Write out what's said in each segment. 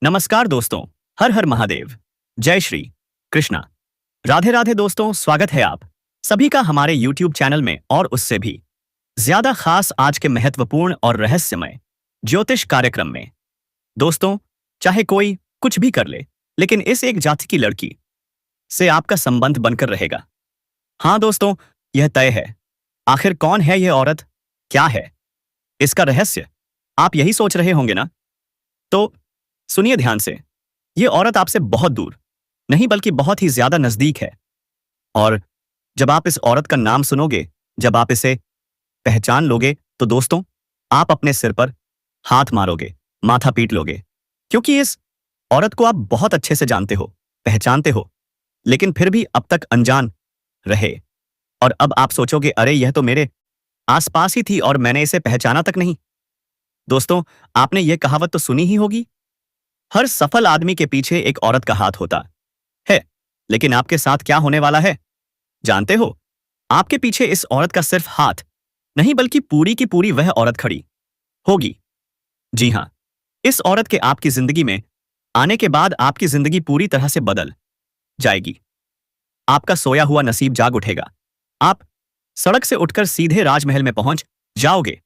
नमस्कार दोस्तों। हर हर महादेव। जय श्री कृष्णा। राधे राधे दोस्तों, स्वागत है आप सभी का हमारे YouTube चैनल में और उससे भी ज्यादा खास आज के महत्वपूर्ण और रहस्यमय ज्योतिष कार्यक्रम में। दोस्तों, चाहे कोई कुछ भी कर ले, लेकिन इस एक जाति की लड़की से आपका संबंध बनकर रहेगा। हाँ दोस्तों, यह तय है। आखिर कौन है यह औरत, क्या है इसका रहस्य? आप यही सोच रहे होंगे ना? तो सुनिए ध्यान से। यह औरत आपसे बहुत दूर नहीं बल्कि बहुत ही ज्यादा नजदीक है। और जब आप इस औरत का नाम सुनोगे, जब आप इसे पहचान लोगे, तो दोस्तों आप अपने सिर पर हाथ मारोगे, माथा पीट लोगे, क्योंकि इस औरत को आप बहुत अच्छे से जानते हो, पहचानते हो, लेकिन फिर भी अब तक अनजान रहे। और अब आप सोचोगे, अरे यह तो मेरे आसपास ही थी और मैंने इसे पहचाना तक नहीं। दोस्तों, आपने यह कहावत तो सुनी ही होगी, हर सफल आदमी के पीछे एक औरत का हाथ होता है। लेकिन आपके साथ क्या होने वाला है जानते हो? आपके पीछे इस औरत का सिर्फ हाथ नहीं बल्कि पूरी की पूरी वह औरत खड़ी होगी। जी हां, इस औरत के आपकी जिंदगी में आने के बाद आपकी जिंदगी पूरी तरह से बदल जाएगी। आपका सोया हुआ नसीब जाग उठेगा। आप सड़क से उठकर सीधे राजमहल में पहुंच जाओगे।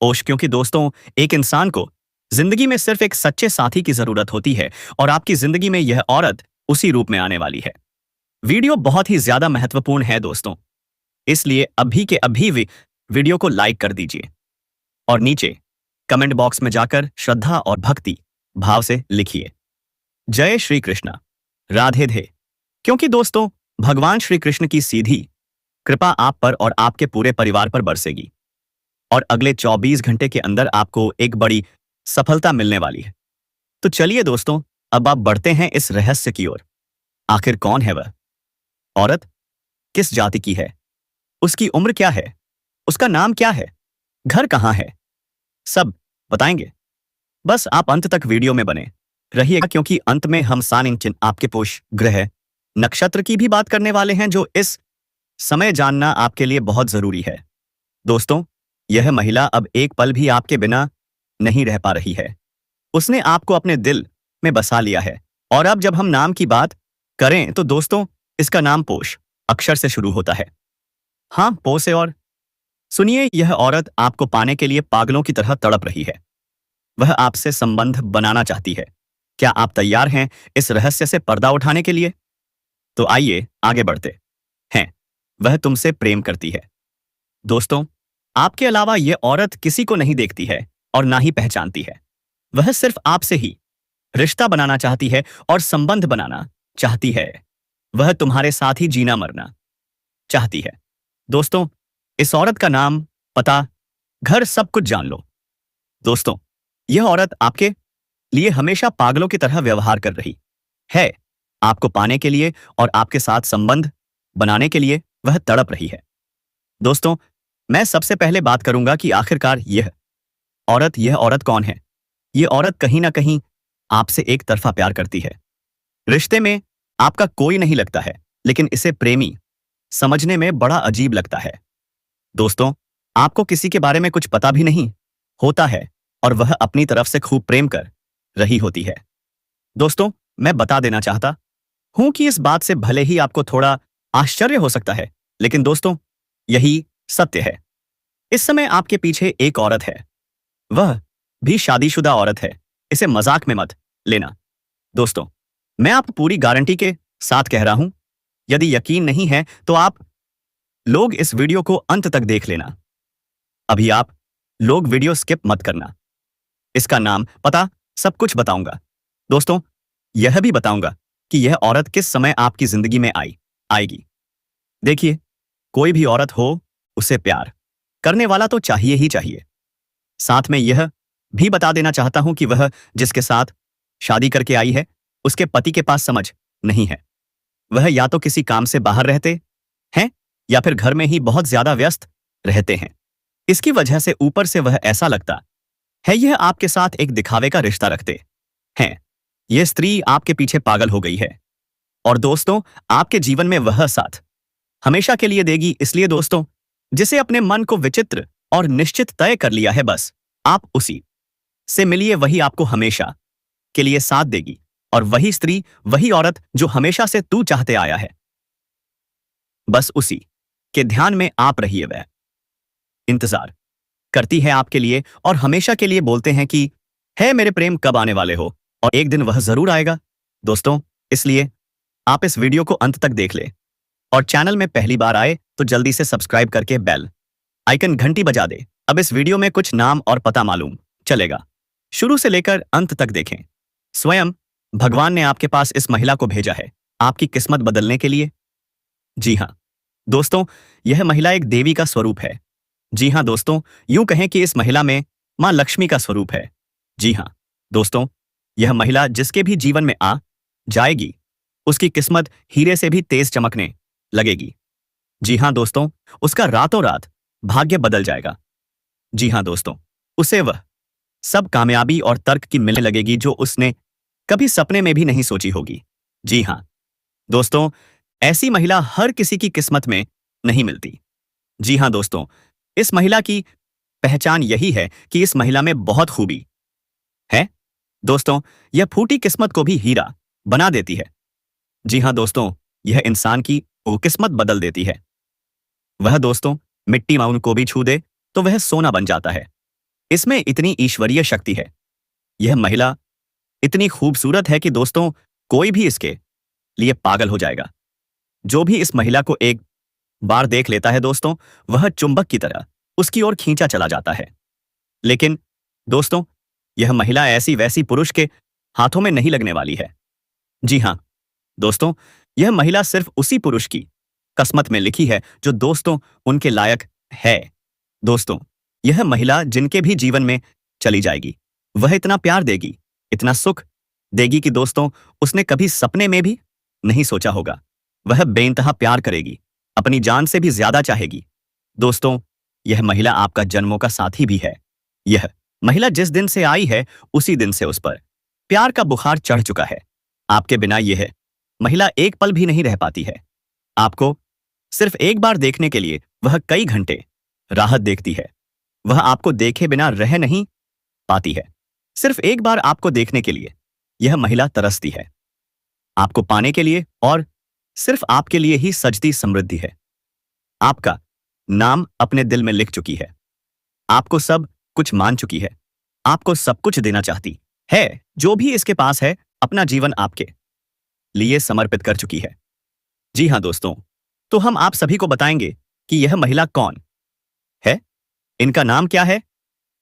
क्योंकि दोस्तों, एक इंसान को जिंदगी में सिर्फ एक सच्चे साथी की जरूरत होती है, और आपकी जिंदगी में यह औरत उसी रूप में आने वाली है। वीडियो बहुत ही ज्यादा महत्वपूर्ण है दोस्तों, इसलिए अभी के अभी वीडियो को लाइक कर दीजिए और नीचे कमेंट बॉक्स में जाकर श्रद्धा और भक्ति भाव से लिखिए, जय श्री कृष्णा, राधे धे। क्योंकि दोस्तों, भगवान श्री कृष्ण की सीधी कृपा आप पर और आपके पूरे परिवार पर बरसेगी, और अगले 24 घंटे के अंदर आपको एक बड़ी सफलता मिलने वाली है। तो चलिए दोस्तों, अब आप बढ़ते हैं इस रहस्य की ओर। आखिर कौन है वह औरत, किस जाति की है, उसकी उम्र क्या है, उसका नाम क्या है, घर कहां है, सब बताएंगे। बस आप अंत तक वीडियो में बने रहिएगा, क्योंकि अंत में हम सान चिन्ह, आपके पुष ग्रह, नक्षत्र की भी बात करने वाले हैं, जो इस समय जानना आपके लिए बहुत जरूरी है। दोस्तों, यह महिला अब एक पल भी आपके बिना नहीं रह पा रही है। उसने आपको अपने दिल में बसा लिया है। और अब जब हम नाम की बात करें तो दोस्तों, इसका नाम पोष अक्षर से शुरू होता है। हाँ, पो से। और सुनिए, यह औरत आपको पाने के लिए पागलों की तरह तड़प रही है। वह आपसे संबंध बनाना चाहती है। क्या आप तैयार हैं इस रहस्य से पर्दा उठाने के लिए? तो आइए आगे बढ़ते हैं। वह तुमसे प्रेम करती है। दोस्तों, आपके अलावा यह औरत किसी को नहीं देखती है और ना ही पहचानती है। वह सिर्फ आपसे ही रिश्ता बनाना चाहती है और संबंध बनाना चाहती है। वह तुम्हारे साथ ही जीना मरना चाहती है। दोस्तों, इस औरत का नाम, पता, घर, सब कुछ जान लो। दोस्तों, यह औरत आपके लिए हमेशा पागलों की तरह व्यवहार कर रही है। आपको पाने के लिए और आपके साथ संबंध बनाने के लिए वह तड़प रही है। दोस्तों, मैं सबसे पहले बात करूंगा कि आखिरकार यह औरत कौन है। यह औरत कहीं ना कहीं आपसे एक तरफा प्यार करती है। रिश्ते में आपका कोई नहीं लगता है, लेकिन इसे प्रेमी समझने में बड़ा अजीब लगता है। दोस्तों, आपको किसी के बारे में कुछ पता भी नहीं होता है और वह अपनी तरफ से खूब प्रेम कर रही होती है। दोस्तों, मैं बता देना चाहता हूं कि इस बात से भले ही आपको थोड़ा आश्चर्य हो सकता है, लेकिन दोस्तों, यही सत्य है। इस समय आपके पीछे एक औरत है। वह भी शादीशुदा औरत है। इसे मजाक में मत लेना। दोस्तों, मैं आपको पूरी गारंटी के साथ कह रहा हूं। यदि यकीन नहीं है तो आप लोग इस वीडियो को अंत तक देख लेना। अभी आप लोग वीडियो स्किप मत करना। इसका नाम, पता, सब कुछ बताऊंगा। दोस्तों, यह भी बताऊंगा कि यह औरत किस समय आपकी जिंदगी में आएगी। देखिए, कोई भी औरत हो, उसे प्यार करने वाला तो चाहिए ही चाहिए। साथ में यह भी बता देना चाहता हूं कि वह जिसके साथ शादी करके आई है, उसके पति के पास समझ नहीं है। वह या तो किसी काम से बाहर रहते हैं या फिर घर में ही बहुत ज्यादा व्यस्त रहते हैं। इसकी वजह से ऊपर से वह ऐसा लगता है यह आपके साथ एक दिखावे का रिश्ता रखते हैं। यह स्त्री आपके पीछे पागल हो गई है और दोस्तों, आपके जीवन में वह साथ हमेशा के लिए देगी। इसलिए दोस्तों, जिसे अपने मन को विचित्र और निश्चित तय कर लिया है, बस आप उसी से मिलिए। वही आपको हमेशा के लिए साथ देगी, और वही स्त्री, वही औरत जो हमेशा से तू चाहते आया है, बस उसी के ध्यान में आप रहिए। वह इंतजार करती है आपके लिए और हमेशा के लिए बोलते हैं कि है मेरे प्रेम कब आने वाले हो, और एक दिन वह जरूर आएगा। दोस्तों, इसलिए आप इस वीडियो को अंत तक देख ले, और चैनल में पहली बार आए तो जल्दी से सब्सक्राइब करके बेल आइकन घंटी बजा दे। अब इस वीडियो में कुछ नाम और पता मालूम चलेगा, शुरू से लेकर अंत तक देखें। स्वयं भगवान ने आपके पास इस महिला को भेजा है आपकी किस्मत बदलने के लिए। जी हाँ दोस्तों, यह महिला एक देवी का स्वरूप है। जी हाँ दोस्तों, यूं कहें कि इस महिला में मां लक्ष्मी का स्वरूप है। जी हाँ दोस्तों, यह महिला जिसके भी जीवन में आ जाएगी, उसकी किस्मत हीरे से भी तेज चमकने लगेगी। जी हाँ दोस्तों, उसका रातों रात भाग्य बदल जाएगा। जी हाँ दोस्तों, उसे वह सब कामयाबी और तर्क की मिलने लगेगी जो उसने कभी सपने में भी नहीं सोची होगी। जी हाँ दोस्तों, ऐसी महिला हर किसी की किस्मत में नहीं मिलती। जी हाँ दोस्तों, इस महिला की पहचान यही है कि इस महिला में बहुत खूबी है। दोस्तों, यह फूटी किस्मत को भी हीरा बना देती है। जी हाँ दोस्तों, यह इंसान की वो किस्मत बदल देती है। वह दोस्तों मिट्टी माउन को भी छू दे तो वह सोना बन जाता है। इसमें इतनी ईश्वरीय शक्ति है। यह महिला इतनी खूबसूरत है कि दोस्तों कोई भी इसके लिए पागल हो जाएगा। जो भी इस महिला को एक बार देख लेता है दोस्तों, वह चुंबक की तरह उसकी ओर खींचा चला जाता है। लेकिन दोस्तों, यह महिला ऐसी वैसी पुरुष के हाथों में नहीं लगने वाली है। जी हाँ दोस्तों, यह महिला सिर्फ उसी पुरुष की किस्मत में लिखी है जो दोस्तों उनके लायक है। दोस्तों, यह महिला जिनके भी जीवन में चली जाएगी, वह इतना प्यार देगी, इतना सुख देगी कि दोस्तों उसने कभी सपने में भी नहीं सोचा होगा। वह बेइंतहा प्यार करेगी, अपनी जान से भी ज्यादा चाहेगी। दोस्तों, यह महिला आपका जन्मों का साथी भी है। यह महिला जिस दिन से आई है उसी दिन से उस पर प्यार का बुखार चढ़ चुका है। आपके बिना यह महिला एक पल भी नहीं रह पाती है। आपको सिर्फ एक बार देखने के लिए वह कई घंटे राहत देखती है। वह आपको देखे बिना रह नहीं पाती है। सिर्फ एक बार आपको देखने के लिए यह महिला तरसती है। आपको पाने के लिए, और सिर्फ आपके लिए ही सजती समृद्धि है। आपका नाम अपने दिल में लिख चुकी है। आपको सब कुछ मान चुकी है। आपको सब कुछ देना चाहती है। जो भी इसके पास है अपना जीवन आपके लिए समर्पित कर चुकी है। जी हाँ दोस्तों, तो हम आप सभी को बताएंगे कि यह महिला कौन है, इनका नाम क्या है,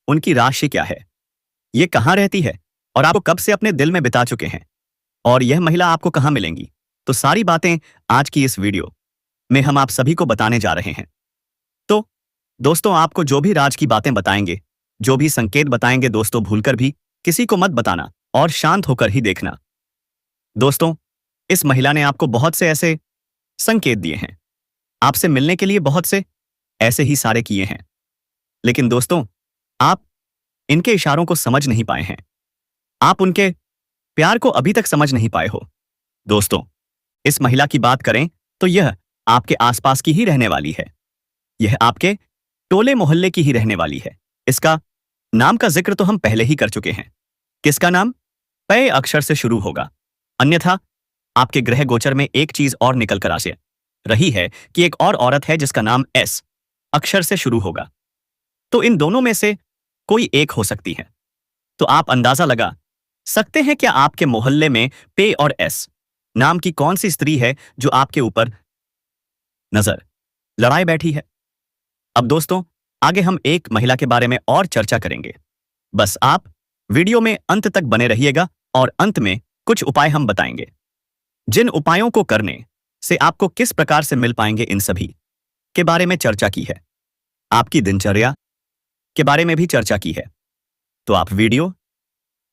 उनकी राशि क्या है, ये कहां रहती है, और आपको कब से अपने दिल में बिता चुके हैं, और यह महिला आपको कहां मिलेंगी। तो सारी बातें आज की इस वीडियो में हम आप सभी को बताने जा रहे हैं। तो दोस्तों, आपको जो भी राज की बातें बताएंगे, जो भी संकेत बताएंगे दोस्तों, भूलकर भी किसी को मत बताना और शांत होकर ही देखना। दोस्तों, इस महिला ने आपको बहुत से ऐसे संकेत दिए हैं, आपसे मिलने के लिए बहुत से ऐसे ही सारे किए हैं, लेकिन दोस्तों आप इनके इशारों को समझ नहीं पाए हैं। आप उनके प्यार को अभी तक समझ नहीं पाए हो। दोस्तों, इस महिला की बात करें तो यह आपके आसपास की ही रहने वाली है। यह आपके टोले मोहल्ले की ही रहने वाली है। इसका नाम का जिक्र तो हम पहले ही कर चुके हैं। किसका नाम पै अक्षर से शुरू होगा। अन्यथा आपके ग्रह गोचर में एक चीज और निकल कर आ रही है कि एक और औरत है जिसका नाम एस अक्षर से शुरू होगा। तो इन दोनों में से कोई एक हो सकती है। तो आप अंदाजा लगा सकते हैं क्या आपके मोहल्ले में पे और एस नाम की कौन सी स्त्री है जो आपके ऊपर नजर लड़ाए बैठी है। अब दोस्तों, आगे हम एक महिला के बारे में और चर्चा करेंगे। बस आप वीडियो में अंत तक बने रहिएगा, और अंत में कुछ उपाय हम बताएंगे, जिन उपायों को करने से आपको किस प्रकार से मिल पाएंगे, इन सभी के बारे में चर्चा की है। आपकी दिनचर्या के बारे में भी चर्चा की है। तो आप वीडियो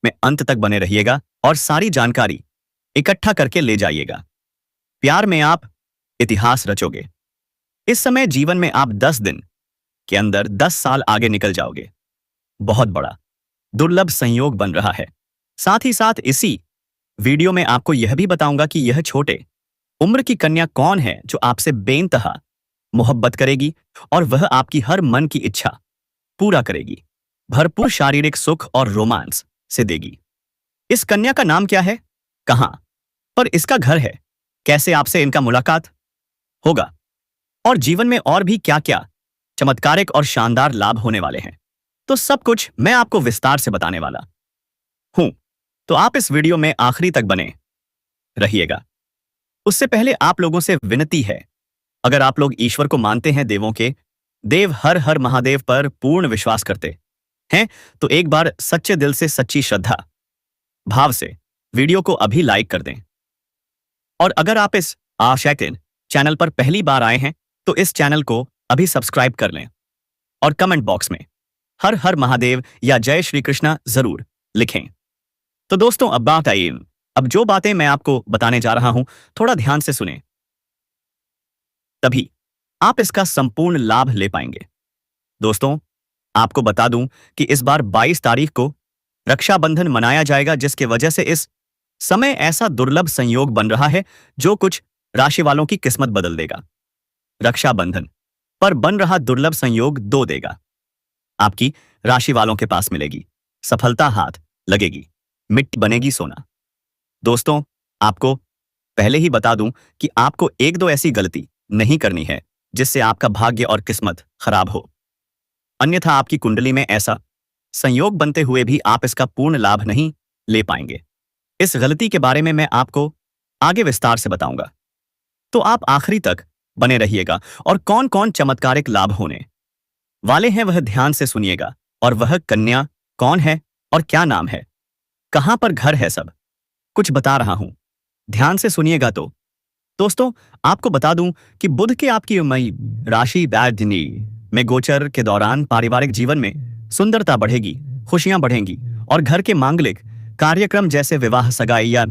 में अंत तक बने रहिएगा और सारी जानकारी इकट्ठा करके ले जाइएगा। प्यार में आप इतिहास रचोगे। इस समय जीवन में आप 10 दिन के अंदर 10 साल आगे निकल जाओगे। बहुत बड़ा दुर्लभ संयोग बन रहा है। साथ ही साथ इसी वीडियो में आपको यह भी बताऊंगा कि यह छोटे उम्र की कन्या कौन है जो आपसे बेइंतहा मोहब्बत करेगी, और वह आपकी हर मन की इच्छा पूरा करेगी, भरपूर शारीरिक सुख और रोमांस से देगी। इस कन्या का नाम क्या है, कहां पर इसका घर है, कैसे आपसे इनका मुलाकात होगा, और जीवन में और भी क्या क्या चमत्कारिक और शानदार लाभ होने वाले हैं, तो सब कुछ मैं आपको विस्तार से बताने वाला हूं। तो आप इस वीडियो में आखिरी तक बने रहिएगा। उससे पहले आप लोगों से विनती है, अगर आप लोग ईश्वर को मानते हैं, देवों के देव हर हर महादेव पर पूर्ण विश्वास करते हैं, तो एक बार सच्चे दिल से सच्ची श्रद्धा भाव से वीडियो को अभी लाइक कर दें। और अगर आप इस आशैकिन चैनल पर पहली बार आए हैं तो इस चैनल को अभी सब्सक्राइब कर लें और कमेंट बॉक्स में हर हर महादेव या जय श्री कृष्णा जरूर लिखें। तो दोस्तों अब बात आई, अब जो बातें मैं आपको बताने जा रहा हूं थोड़ा ध्यान से सुने, तभी आप इसका संपूर्ण लाभ ले पाएंगे। दोस्तों आपको बता दूं कि इस बार 22 तारीख को रक्षाबंधन मनाया जाएगा, जिसकी वजह से इस समय ऐसा दुर्लभ संयोग बन रहा है जो कुछ राशि वालों की किस्मत बदल देगा। रक्षाबंधन पर बन रहा दुर्लभ संयोग दो देगा, आपकी राशि वालों के पास मिलेगी, सफलता हाथ लगेगी, मिट्टी बनेगी सोना। दोस्तों आपको पहले ही बता दूं कि आपको एक दो ऐसी गलती नहीं करनी है जिससे आपका भाग्य और किस्मत खराब हो, अन्यथा आपकी कुंडली में ऐसा संयोग बनते हुए भी आप इसका पूर्ण लाभ नहीं ले पाएंगे। इस गलती के बारे में मैं आपको आगे विस्तार से बताऊंगा, तो आप आखिरी तक बने रहिएगा। और कौन कौन चमत्कारिक लाभ होने वाले हैं वह ध्यान से सुनिएगा, और वह कन्या कौन है और क्या नाम है, कहां पर घर है, सब कुछ बता रहा हूं, ध्यान से सुनिएगा। तो दोस्तों आपको बता दूं कि बुध के आपकी मई राशि बैडनी में गोचर के दौरान पारिवारिक जीवन में सुंदरता बढ़ेगी, खुशियां बढ़ेंगी, और घर के मांगलिक कार्यक्रम जैसे विवाह, सगाई या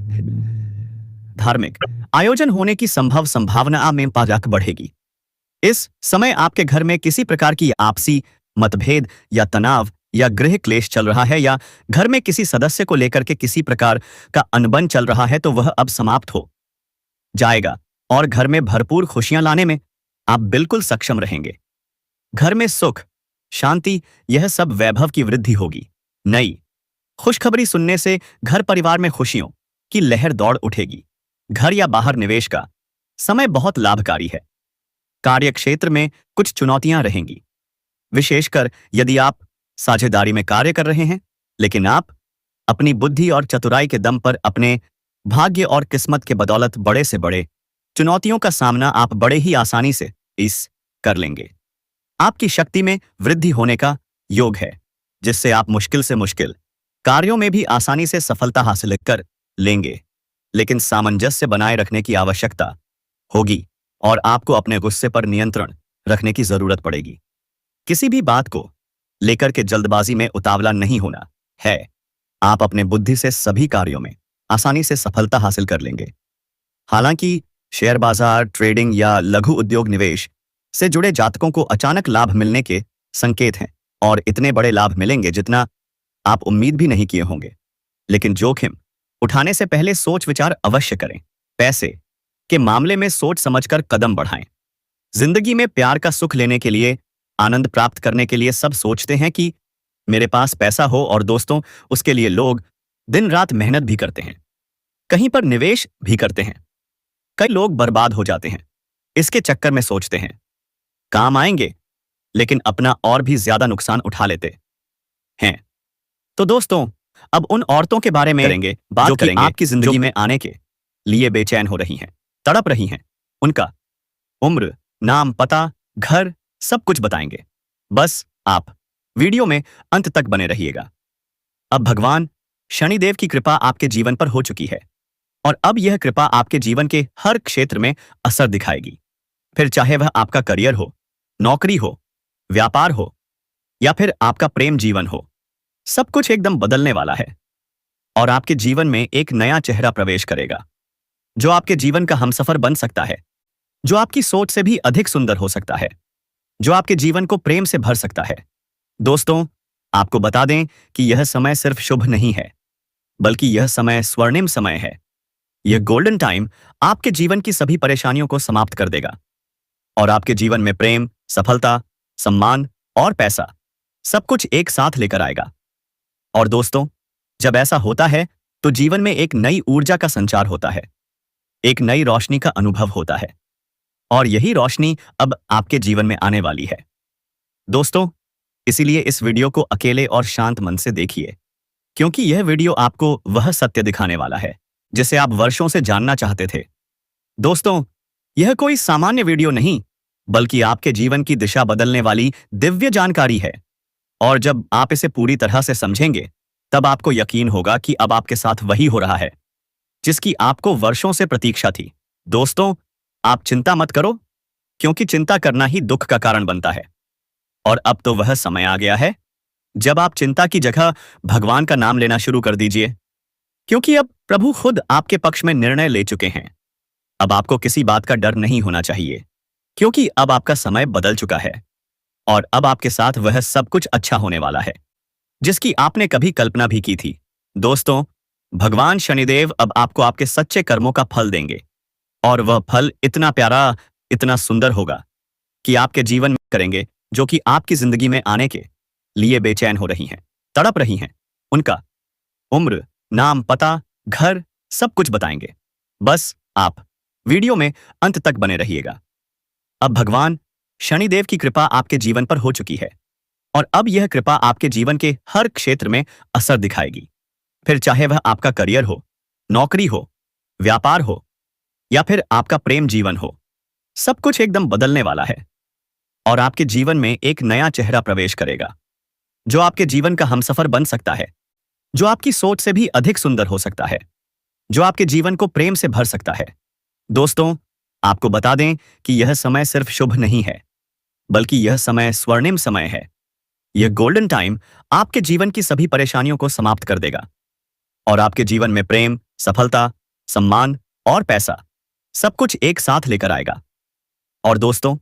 धार्मिक आयोजन होने की संभावना में पाजाक बढ़ेगी। इस समय आपके घर में किसी प्रकार की आपसी मतभेद या तनाव या गृह क्लेश चल रहा है, या घर में किसी सदस्य को लेकर के किसी प्रकार का अनबन चल रहा है, तो वह अब समाप्त हो जाएगा और घर में भरपूर खुशियां लाने में आप बिल्कुल सक्षम रहेंगे। घर में सुख, शांति, यह सब वैभव की वृद्धि होगी। नई खुशखबरी सुनने से घर परिवार में खुशियों की लहर दौड़ उठेगी। घर या बाहर निवेश का समय बहुत लाभकारी है। कार्यक्षेत्र में कुछ चुनौतियां रहेंगी, विशेषकर यदि आप साझेदारी में कार्य कर रहे हैं, लेकिन आप अपनी बुद्धि और चतुराई के दम पर अपने भाग्य और किस्मत के बदौलत बड़े से बड़े चुनौतियों का सामना आप बड़े ही आसानी से कर लेंगे। आपकी शक्ति में वृद्धि होने का योग है, जिससे आप मुश्किल से मुश्किल कार्यों में भी आसानी से सफलता हासिल कर लेंगे, लेकिन सामंजस्य बनाए रखने की आवश्यकता होगी और आपको अपने गुस्से पर नियंत्रण रखने की जरूरत पड़ेगी। किसी भी बात को लेकर के जल्दबाजी में उतावला नहीं होना है। आप अपने बुद्धि से सभी कार्यों में आसानी से सफलता हासिल कर लेंगे। हालांकि शेयर बाजार, ट्रेडिंग या लघु उद्योग निवेश से जुड़े जातकों को अचानक लाभ मिलने के संकेत हैं, और इतने बड़े लाभ मिलेंगे जितना आप उम्मीद भी नहीं किए होंगे। लेकिन जोखिम उठाने से पहले सोच विचार अवश्य करें। पैसे के मामले में सोच समझकर कदम बढ़ाएं। जिंदगी में प्यार का सुख लेने के लिए, आनंद प्राप्त करने के लिए सब सोचते हैं कि मेरे पास पैसा हो, और दोस्तों उसके लिए लोग दिन रात मेहनत भी करते हैं, कहीं पर निवेश भी करते हैं। कई लोग बर्बाद हो जाते हैं, इसके चक्कर में सोचते हैं काम आएंगे, लेकिन अपना और भी ज्यादा नुकसान उठा लेते हैं। तो दोस्तों अब उन औरतों के बारे में करेंगे बात जो करेंगे आपकी जिंदगी में आने के लिए बेचैन हो रही हैं, तड़प रही हैं। उनका उम्र, नाम, पता, घर सब कुछ बताएंगे। बस आप वीडियो में अंत तक बने रहिएगा। अब भगवान शनिदेव की कृपा आपके जीवन पर हो चुकी है, और अब यह कृपा आपके जीवन के हर क्षेत्र में असर दिखाएगी। फिर चाहे वह आपका करियर हो, नौकरी हो, व्यापार हो, या फिर आपका प्रेम जीवन हो, सब कुछ एकदम बदलने वाला है। और आपके जीवन में एक नया चेहरा प्रवेश करेगा, जो आपके जीवन का हमसफर बन सकता है, जो आपकी सोच से भी अधिक सुंदर हो सकता है, जो आपके जीवन को प्रेम से भर सकता है। दोस्तों आपको बता दें कि यह समय सिर्फ शुभ नहीं है, बल्कि यह समय स्वर्णिम समय है। यह गोल्डन टाइम आपके जीवन की सभी परेशानियों को समाप्त कर देगा, और आपके जीवन में प्रेम, सफलता, सम्मान और पैसा सब कुछ एक साथ लेकर आएगा। और दोस्तों जब ऐसा होता है तो जीवन में एक नई ऊर्जा का संचार होता है, एक नई रोशनी का अनुभव होता है। और यही रोशनी अब आपके जीवन में आने वाली है। दोस्तों, इसीलिए इस वीडियो को अकेले और शांत मन से देखिए, क्योंकि यह वीडियो आपको वह सत्य दिखाने वाला है जिसे आप वर्षों से जानना चाहते थे। दोस्तों, यह कोई सामान्य वीडियो नहीं, बल्कि आपके जीवन की दिशा बदलने वाली दिव्य जानकारी है। और जब आप इसे पूरी तरह से समझेंगे, तब आपको यकीन होगा कि अब आपके साथ वही हो रहा है जिसकी आपको वर्षों से प्रतीक्षा थी। दोस्तों, आप चिंता मत करो, क्योंकि चिंता करना ही दुख का कारण बनता है। और अब तो वह समय आ गया है जब आप चिंता की जगह भगवान का नाम लेना शुरू कर दीजिए, क्योंकि अब प्रभु खुद आपके पक्ष में निर्णय ले चुके हैं। अब आपको किसी बात का डर नहीं होना चाहिए, क्योंकि अब आपका समय बदल चुका है और अब आपके साथ वह सब कुछ अच्छा होने वाला है जिसकी आपने कभी कल्पना भी की थी। दोस्तों, भगवान शनिदेव अब आपको आपके सच्चे कर्मों का फल देंगे, और वह फल इतना प्यारा, इतना सुंदर होगा कि आपके जीवन में करेंगे जो कि आपकी जिंदगी में आने के लिए बेचैन हो रही हैं, तड़प रही हैं। उनका उम्र, नाम, पता, घर, सब कुछ बताएंगे। बस आप वीडियो में अंत तक बने रहिएगा। अब भगवान शनिदेव की कृपा आपके जीवन पर हो चुकी है, और अब यह कृपा आपके जीवन के हर क्षेत्र में असर दिखाएगी। फिर चाहे वह आपका करियर हो, नौकरी हो, व्यापार हो, या फिर आपका प्रेम जीवन हो, सब कुछ एकदम बदलने वाला है। और आपके जीवन में एक नया चेहरा प्रवेश करेगा, जो आपके जीवन का हमसफर बन सकता है, जो आपकी सोच से भी अधिक सुंदर हो सकता है, जो आपके जीवन को प्रेम से भर सकता है। दोस्तों, आपको बता दें कि यह समय सिर्फ शुभ नहीं है, बल्कि यह समय स्वर्णिम समय है। यह गोल्डन टाइम आपके जीवन की सभी परेशानियों को समाप्त कर देगा, और आपके जीवन में प्रेम, सफलता, सम्मान और पैसा सब कुछ एक साथ लेकर आएगा। और दोस्तों,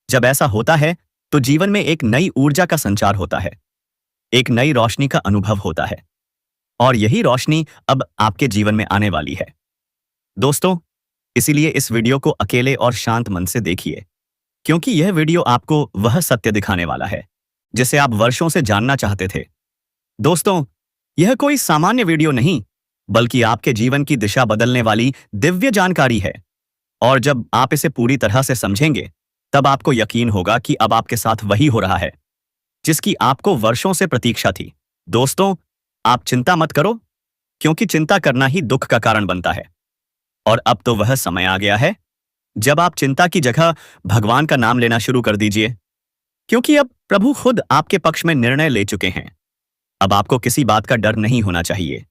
जब ऐसा होता है तो जीवन में एक नई ऊर्जा का संचार होता है, एक नई रोशनी का अनुभव होता है, और यही रोशनी अब आपके जीवन में आने वाली है। दोस्तों, इसीलिए इस वीडियो को अकेले और शांत मन से देखिए, क्योंकि यह वीडियो आपको वह सत्य दिखाने वाला है जिसे आप वर्षों से जानना चाहते थे। दोस्तों, यह कोई सामान्य वीडियो नहीं, बल्कि आपके जीवन की दिशा बदलने वाली दिव्य जानकारी है। और जब आप इसे पूरी तरह से समझेंगे, तब आपको यकीन होगा कि अब आपके साथ वही हो रहा है जिसकी आपको वर्षों से प्रतीक्षा थी। दोस्तों, आप चिंता मत करो, क्योंकि चिंता करना ही दुख का कारण बनता है। और अब तो वह समय आ गया है जब आप चिंता की जगह भगवान का नाम लेना शुरू कर दीजिए, क्योंकि अब प्रभु खुद आपके पक्ष में निर्णय ले चुके हैं। अब आपको किसी बात का डर नहीं होना चाहिए,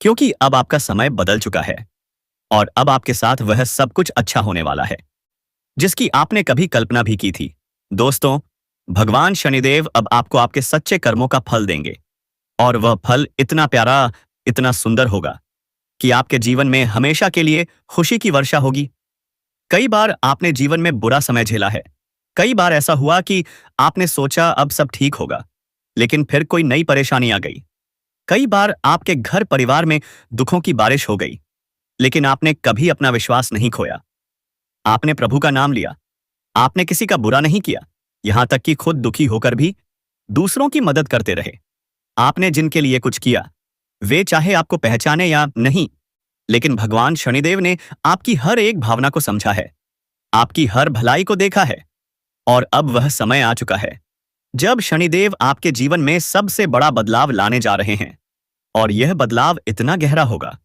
क्योंकि अब आपका समय बदल चुका है, और अब आपके साथ वह सब कुछ अच्छा होने वाला है जिसकी आपने कभी कल्पना भी की थी। दोस्तों, भगवान शनिदेव अब आपको आपके सच्चे कर्मों का फल देंगे, और वह फल इतना प्यारा, इतना सुंदर होगा कि आपके जीवन में हमेशा के लिए खुशी की वर्षा होगी। कई बार आपने जीवन में बुरा समय झेला है। कई बार ऐसा हुआ कि आपने सोचा अब सब ठीक होगा, लेकिन फिर कोई नई परेशानी आ गई। कई बार आपके घर परिवार में दुखों की बारिश हो गई, लेकिन आपने कभी अपना विश्वास नहीं खोया। आपने प्रभु का नाम लिया, आपने किसी का बुरा नहीं किया, यहां तक कि खुद दुखी होकर भी दूसरों की मदद करते रहे। आपने जिनके लिए कुछ किया, वे चाहे आपको पहचाने या नहीं, लेकिन भगवान शनिदेव ने आपकी हर एक भावना को समझा है, आपकी हर भलाई को देखा है। और अब वह समय आ चुका है जब शनिदेव आपके जीवन में सबसे बड़ा बदलाव लाने जा रहे हैं, और यह बदलाव इतना गहरा होगा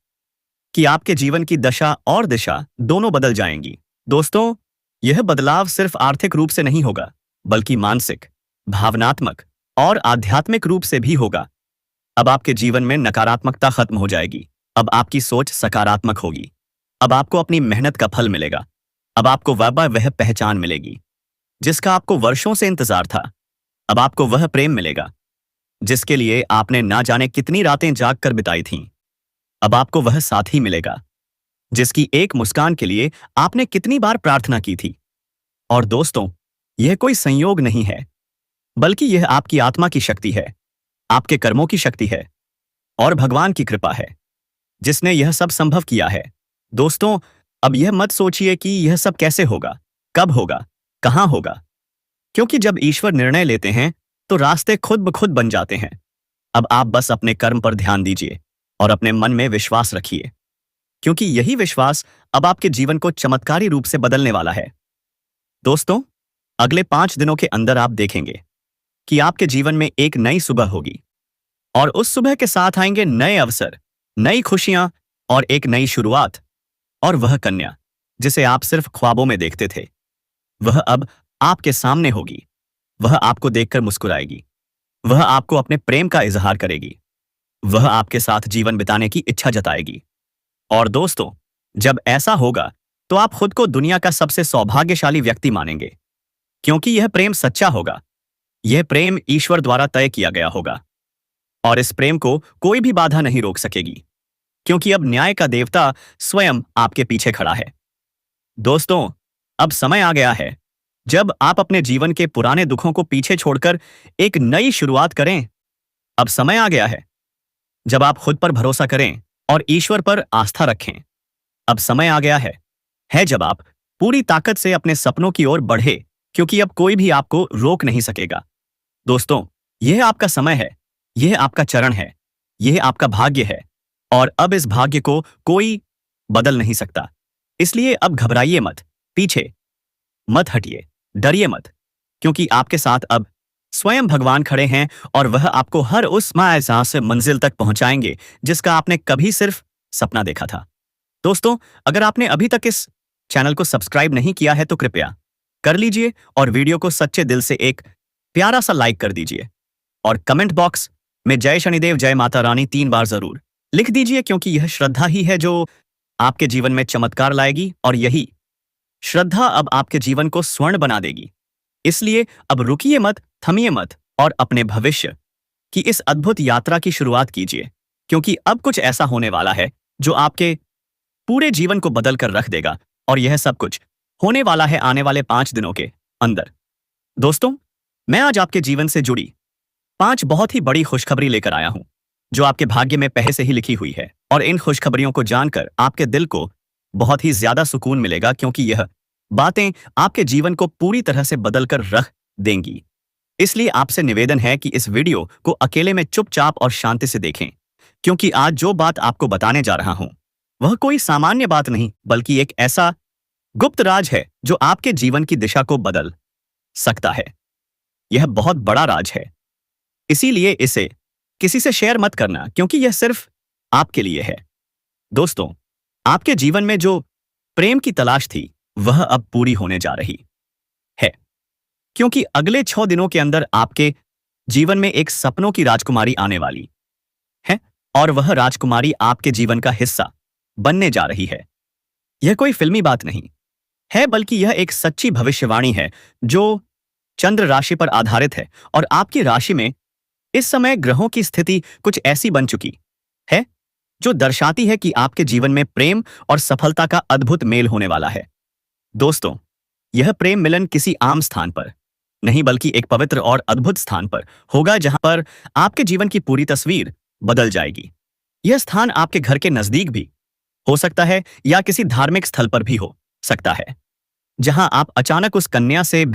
कि आपके जीवन की दशा और दिशा दोनों बदल जाएंगी। दोस्तों, यह बदलाव सिर्फ आर्थिक रूप से नहीं होगा, बल्कि मानसिक, भावनात्मक और आध्यात्मिक रूप से भी होगा। अब आपके जीवन में नकारात्मकता खत्म हो जाएगी। अब आपकी सोच सकारात्मक होगी। अब आपको अपनी मेहनत का फल मिलेगा। अब आपको वह पहचान मिलेगी जिसका आपको वर्षों से इंतजार था। अब आपको वह प्रेम मिलेगा जिसके लिए आपने ना जाने कितनी रातें जाग कर बिताई थीं। अब आपको वह साथी मिलेगा जिसकी एक मुस्कान के लिए आपने कितनी बार प्रार्थना की थी। और दोस्तों, यह कोई संयोग नहीं है, बल्कि यह आपकी आत्मा की शक्ति है, आपके कर्मों की शक्ति है, और भगवान की कृपा है जिसने यह सब संभव किया है। दोस्तों, अब यह मत सोचिए कि यह सब कैसे होगा, कब होगा, कहां होगा, क्योंकि जब ईश्वर निर्णय लेते हैं तो रास्ते खुद ब खुद बन जाते हैं। अब आप बस अपने कर्म पर ध्यान दीजिए, और अपने मन में विश्वास रखिए, क्योंकि यही विश्वास अब आपके जीवन को चमत्कारी रूप से बदलने वाला है। दोस्तों, अगले 5 दिनों के अंदर आप देखेंगे कि आपके जीवन में एक नई सुबह होगी, और उस सुबह के साथ आएंगे नए अवसर, नई खुशियां और एक नई शुरुआत। और वह कन्या जिसे आप सिर्फ ख्वाबों में देखते थे, वह अब आपके सामने होगी। वह आपको देखकर मुस्कुराएगी, वह आपको अपने प्रेम का इजहार करेगी, वह आपके साथ जीवन बिताने की इच्छा जताएगी। और दोस्तों, जब ऐसा होगा तो आप खुद को दुनिया का सबसे सौभाग्यशाली व्यक्ति मानेंगे, क्योंकि यह प्रेम सच्चा होगा। यह प्रेम ईश्वर द्वारा तय किया गया होगा, और इस प्रेम को कोई भी बाधा नहीं रोक सकेगी, क्योंकि अब न्याय का देवता स्वयं आपके पीछे खड़ा है। दोस्तों, अब समय आ गया है जब आप अपने जीवन के पुराने दुखों को पीछे छोड़कर एक नई शुरुआत करें। अब समय आ गया है जब आप खुद पर भरोसा करें और ईश्वर पर आस्था रखें। अब समय आ गया है जब आप पूरी ताकत से अपने सपनों की ओर बढ़े, क्योंकि अब कोई भी आपको रोक नहीं सकेगा। दोस्तों, यह आपका समय है, यह आपका चरण है, यह आपका भाग्य है, और अब इस भाग्य को कोई बदल नहीं सकता। इसलिए अब घबराइए मत, पीछे मत हटिए, डरिए मत, क्योंकि आपके साथ अब स्वयं भगवान खड़े हैं, और वह आपको हर उस एहसास से मंजिल तक पहुंचाएंगे जिसका आपने कभी सिर्फ सपना देखा था। दोस्तों, अगर आपने अभी तक इस चैनल को सब्सक्राइब नहीं किया है तो कृपया कर लीजिए, और वीडियो को सच्चे दिल से एक प्यारा सा लाइक कर दीजिए, और कमेंट बॉक्स में जय शनिदेव जय माता रानी 3 बार जरूर लिख दीजिए, क्योंकि यह श्रद्धा ही है जो आपके जीवन में चमत्कार लाएगी, और यही श्रद्धा अब आपके जीवन को स्वर्ण बना देगी। इसलिए अब रुकिए मत, थमिए मत, और अपने भविष्य की इस अद्भुत यात्रा की शुरुआत कीजिए, क्योंकि अब कुछ ऐसा होने वाला है जो आपके पूरे जीवन को बदल कर रख देगा, और यह सब कुछ होने वाला है आने वाले 5 दिनों के अंदर। दोस्तों, मैं आज आपके जीवन से जुड़ी 5 बहुत ही बड़ी खुशखबरी लेकर आया हूं, जो आपके भाग्य में पहले से ही लिखी हुई है, और इन खुशखबरियों को जानकर आपके दिल को बहुत ही ज्यादा सुकून मिलेगा, क्योंकि यह बातें आपके जीवन को पूरी तरह से बदल कर रख देंगी। इसलिए आपसे निवेदन है कि इस वीडियो को अकेले में चुपचाप और शांति से देखें, क्योंकि आज जो बात आपको बताने जा रहा हूं वह कोई सामान्य बात नहीं, बल्कि एक ऐसा गुप्त राज है जो आपके जीवन की दिशा को बदल सकता है। यह बहुत बड़ा राज है, इसीलिए इसे किसी से शेयर मत करना, क्योंकि यह सिर्फ आपके लिए है। दोस्तों, आपके जीवन में जो प्रेम की तलाश थी वह अब पूरी होने जा रही है, क्योंकि अगले 6 दिनों के अंदर आपके जीवन में एक सपनों की राजकुमारी आने वाली है, और वह राजकुमारी आपके जीवन का हिस्सा बनने जा रही है। यह कोई फिल्मी बात नहीं है, बल्कि यह एक सच्ची भविष्यवाणी है जो चंद्र राशि पर आधारित है, और आपकी राशि में इस समय ग्रहों की स्थिति कुछ ऐसी बन चुकी है जो दर्शाती है कि आपके जीवन में प्रेम और सफलता का अद्भुत मेल होने वाला है। दोस्तों, यह प्रेम मिलन किसी आम स्थान पर नहीं, बल्कि एक पवित्र और अद्भुत स्थान पर होगा, जहां पर आपके जीवन की पूरी तस्वीर बदल जाएगी। यह स्थान आपके घर के नजदीक भी हो सकता है, या किसी धार्मिक स्थल पर भी हो सकता है, जहां आप अचानक उस कन्या से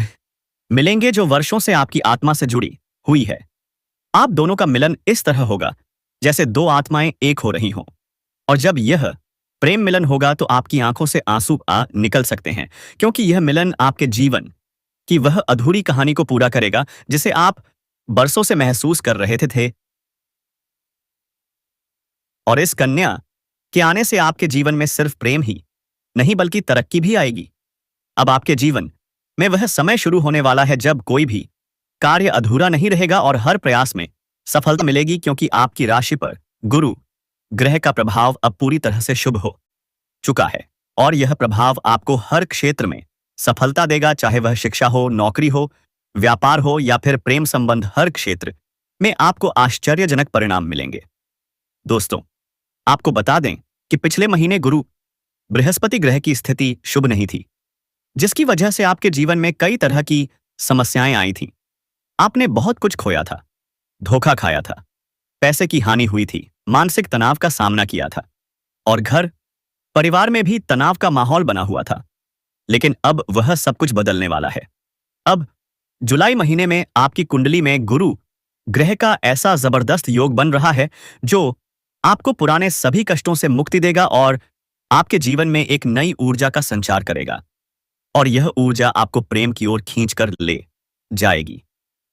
मिलेंगे जो वर्षों से आपकी आत्मा से जुड़ी हुई है। आप दोनों का मिलन इस तरह होगा जैसे 2 आत्माएं एक हो रही हों, और जब यह प्रेम मिलन होगा तो आपकी आंखों से आंसू आ निकल सकते हैं, क्योंकि यह मिलन आपके जीवन की वह अधूरी कहानी को पूरा करेगा जिसे आप बरसों से महसूस कर रहे थे। और इस कन्या के आने से आपके जीवन में सिर्फ प्रेम ही नहीं, बल्कि तरक्की भी आएगी। अब आपके जीवन में वह समय शुरू होने वाला है जब कोई भी कार्य अधूरा नहीं रहेगा, और हर प्रयास में सफलता मिलेगी, क्योंकि आपकी राशि पर गुरु ग्रह का प्रभाव अब पूरी तरह से शुभ हो चुका है, और यह प्रभाव आपको हर क्षेत्र में सफलता देगा, चाहे वह शिक्षा हो, नौकरी हो, व्यापार हो, या फिर प्रेम संबंध। हर क्षेत्र में आपको आश्चर्यजनक परिणाम मिलेंगे। दोस्तों, आपको बता दें कि पिछले महीने गुरु बृहस्पति ग्रह की स्थिति शुभ नहीं थी, जिसकी वजह से आपके जीवन में कई तरह की समस्याएं आई थीं। आपने बहुत कुछ खोया था, धोखा खाया था, पैसे की हानि हुई थी, मानसिक तनाव का सामना किया था, और घर परिवार में भी तनाव का माहौल बना हुआ था। लेकिन अब वह सब कुछ बदलने वाला है। अब जुलाई महीने में आपकी कुंडली में गुरु ग्रह का ऐसा जबरदस्त योग बन रहा है जो आपको पुराने सभी कष्टों से मुक्ति देगा और आपके जीवन में एक नई ऊर्जा का संचार करेगा। और यह ऊर्जा आपको प्रेम की ओर खींचकर ले जाएगी,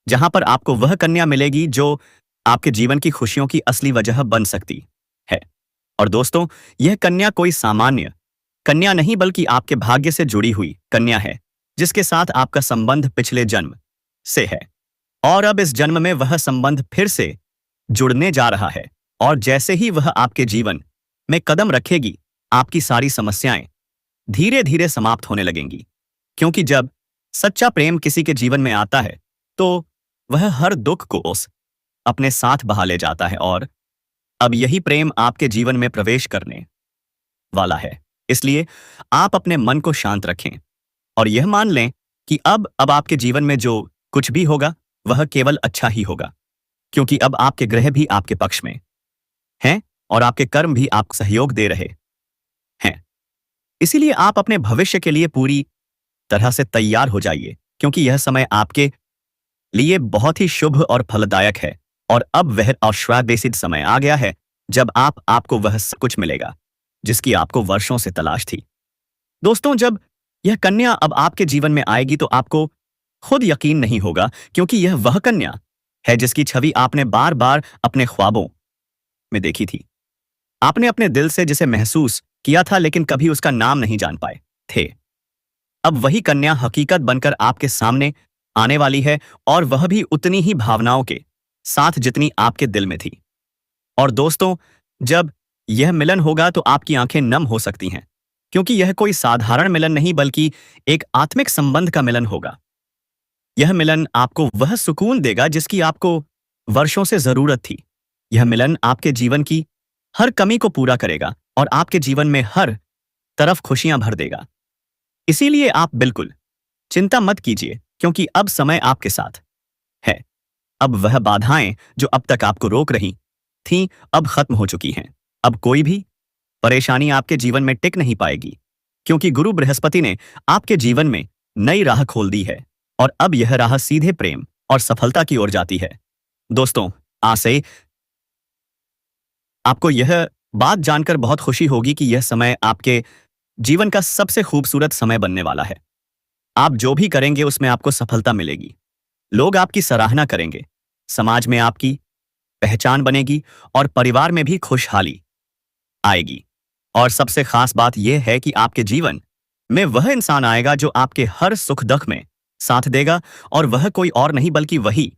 जहां पर आपको वह कन्या मिलेगी जो आपके जीवन की खुशियों की असली वजह बन सकती है। और दोस्तों, यह कन्या कोई सामान्य कन्या नहीं बल्कि आपके भाग्य से जुड़ी हुई कन्या है, जिसके साथ आपका संबंध पिछले जन्म से है और अब इस जन्म में वह संबंध फिर से जुड़ने जा रहा है। और जैसे ही वह आपके जीवन में कदम रखेगी, आपकी सारी समस्याएं धीरे धीरे समाप्त होने लगेंगी, क्योंकि जब सच्चा प्रेम किसी के जीवन में आता है तो वह हर दुख को अपने साथ बहा ले जाता है। और अब यही प्रेम आपके जीवन में प्रवेश करने वाला है। इसलिए आप अपने मन को शांत रखें और यह मान लें कि अब आपके जीवन में जो कुछ भी होगा वह केवल अच्छा ही होगा, क्योंकि अब आपके ग्रह भी आपके पक्ष में हैं और आपके कर्म भी आपको सहयोग दे रहे हैं। इसीलिए आप अपने भविष्य के लिए पूरी तरह से तैयार हो जाइए, क्योंकि यह समय आपके लिए बहुत ही शुभ और फलदायक है। और अब वह आशीर्वादित समय आ गया है जब आपको वह सब कुछ मिलेगा जिसकी आपको वर्षों से तलाश थी। दोस्तों, जब यह कन्या अब आपके जीवन में आएगी तो आपको खुद यकीन नहीं होगा, क्योंकि यह वह कन्या है जिसकी छवि आपने बार बार अपने ख्वाबों में देखी थी। आपने अपने दिल से जिसे महसूस किया था, लेकिन कभी उसका नाम नहीं जान पाए थे। अब वही कन्या हकीकत बनकर आपके सामने आने वाली है, और वह भी उतनी ही भावनाओं के साथ जितनी आपके दिल में थी। और दोस्तों, जब यह मिलन होगा तो आपकी आंखें नम हो सकती हैं, क्योंकि यह कोई साधारण मिलन नहीं बल्कि एक आत्मिक संबंध का मिलन होगा। यह मिलन आपको वह सुकून देगा जिसकी आपको वर्षों से जरूरत थी। यह मिलन आपके जीवन की हर कमी को पूरा करेगा और आपके जीवन में हर तरफ खुशियां भर देगा। इसीलिए आप बिल्कुल चिंता मत कीजिए, क्योंकि अब समय आपके साथ है। अब वह बाधाएं जो अब तक आपको रोक रही थीं, अब खत्म हो चुकी हैं। अब कोई भी परेशानी आपके जीवन में टिक नहीं पाएगी, क्योंकि गुरु बृहस्पति ने आपके जीवन में नई राह खोल दी है और अब यह राह सीधे प्रेम और सफलता की ओर जाती है। दोस्तों, आज से आपको यह बात जानकर बहुत खुशी होगी कि यह समय आपके जीवन का सबसे खूबसूरत समय बनने वाला है। आप जो भी करेंगे उसमें आपको सफलता मिलेगी, लोग आपकी सराहना करेंगे, समाज में आपकी पहचान बनेगी और परिवार में भी खुशहाली आएगी। और सबसे खास बात यह है कि आपके जीवन में वह इंसान आएगा जो आपके हर सुख दुख में साथ देगा, और वह कोई और नहीं बल्कि वही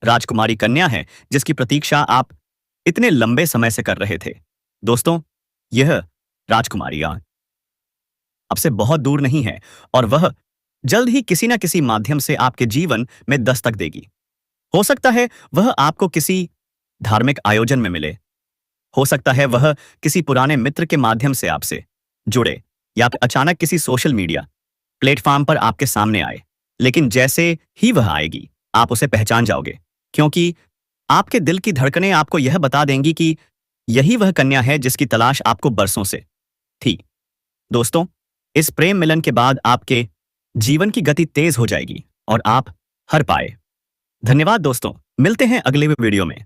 राजकुमारी कन्या है जिसकी प्रतीक्षा आप इतने लंबे समय से कर रहे थे। दोस्तों, यह राजकुमारी आपसे बहुत दूर नहीं है और वह जल्द ही किसी न किसी माध्यम से आपके जीवन में दस्तक देगी। हो सकता है वह आपको किसी धार्मिक आयोजन में मिले, हो सकता है वह किसी पुराने मित्र के माध्यम से आपसे जुड़े, या अचानक किसी सोशल मीडिया प्लेटफॉर्म पर आपके सामने आए। लेकिन जैसे ही वह आएगी आप उसे पहचान जाओगे, क्योंकि आपके दिल की धड़कनें आपको यह बता देंगी कि यही वह कन्या है जिसकी तलाश आपको बरसों से थी। दोस्तों, इस प्रेम मिलन के बाद आपके जीवन की गति तेज हो जाएगी और आप हर पाए। धन्यवाद दोस्तों, मिलते हैं अगले वीडियो में।